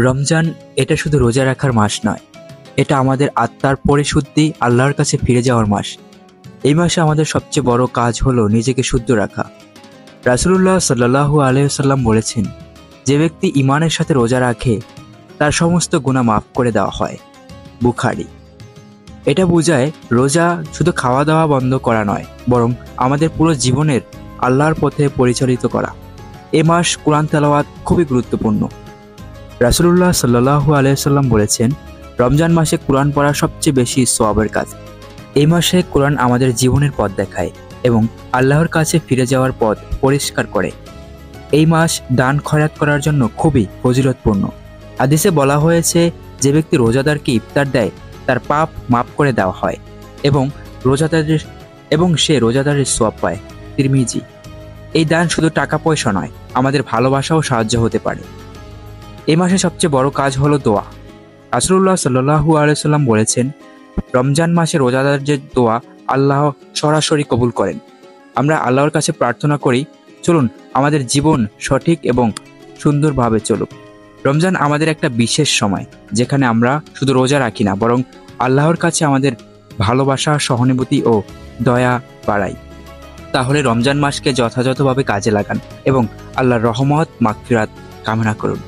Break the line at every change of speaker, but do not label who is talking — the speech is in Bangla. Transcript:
রমজান এটা শুধু রোজা রাখার মাস নয়, এটা আমাদের আত্মার পরিশুদ্ধি, আল্লাহর কাছে ফিরে যাওয়ার মাস। এই মাসে আমাদের সবচেয়ে বড় কাজ হলো নিজেকে শুদ্ধ রাখা। রাসূলুল্লাহ সাল্লাল্লাহু আলাইহি ওয়াসাল্লাম বলেছেন, যে ব্যক্তি ঈমানের সাথে রোজা রাখে তার সমস্ত গুনাহ মাফ করে দেওয়া হয়। বুখারী। এটা বোঝায় রোজা শুধু খাওয়া দাওয়া বন্ধ করা নয়, বরং আমাদের পুরো জীবনের আল্লাহর পথে পরিচালিত করা। এ মাস কোরআন তেলাওয়াত খুবই গুরুত্বপূর্ণ। রাসূলুল্লাহ সাল্লাল্লাহু আলাইহি ওয়াসাল্লাম বলেছেন, রমজান মাসে কোরআন পড়া সবচেয়ে বেশি সওয়াবের কাজ। এই মাসে কোরআন আমাদের জীবনের পথ দেখায় এবং আল্লাহর কাছে ফিরে যাওয়ার পথ পরিষ্কার করে। এই মাস দান খয়রাত করার জন্য খুবই ফজিলতপূর্ণ। হাদিসে বলা হয়েছে, যে ব্যক্তি রোজাদারকে ইফতার দেয় তার পাপ মাফ করে দেওয়া হয় এবং সে রোজাদারের সওয়াব পায়। তিরমিজি। এই দান শুধু টাকা পয়সা নয়, আমাদের ভালোবাসাও সাহায্য হতে পারে। এই মাসে সবচেয়ে বড় কাজ হলো দোয়া। রাসূলুল্লাহ সাল্লাল্লাহু আলাইহি ওয়াসাল্লাম বলেছেন, রমজান মাসে রোজাদারদের দোয়া আল্লাহ সরাসরি কবুল করেন। আমরা আল্লাহর কাছে প্রার্থনা করি, চলুন আমাদের জীবন সঠিক এবং সুন্দরভাবে চলুক। রমজান আমাদের একটা বিশেষ সময়, যেখানে আমরা শুধু রোজা রাখি না, বরং আল্লাহর কাছে আমাদের ভালোবাসা, সহানুভূতি ও দয়া বাড়াই। তাহলে রমজান মাসকে যথাযথভাবে কাজে লাগান এবং আল্লাহর রহমত, মাগফিরাত কামনা করুন।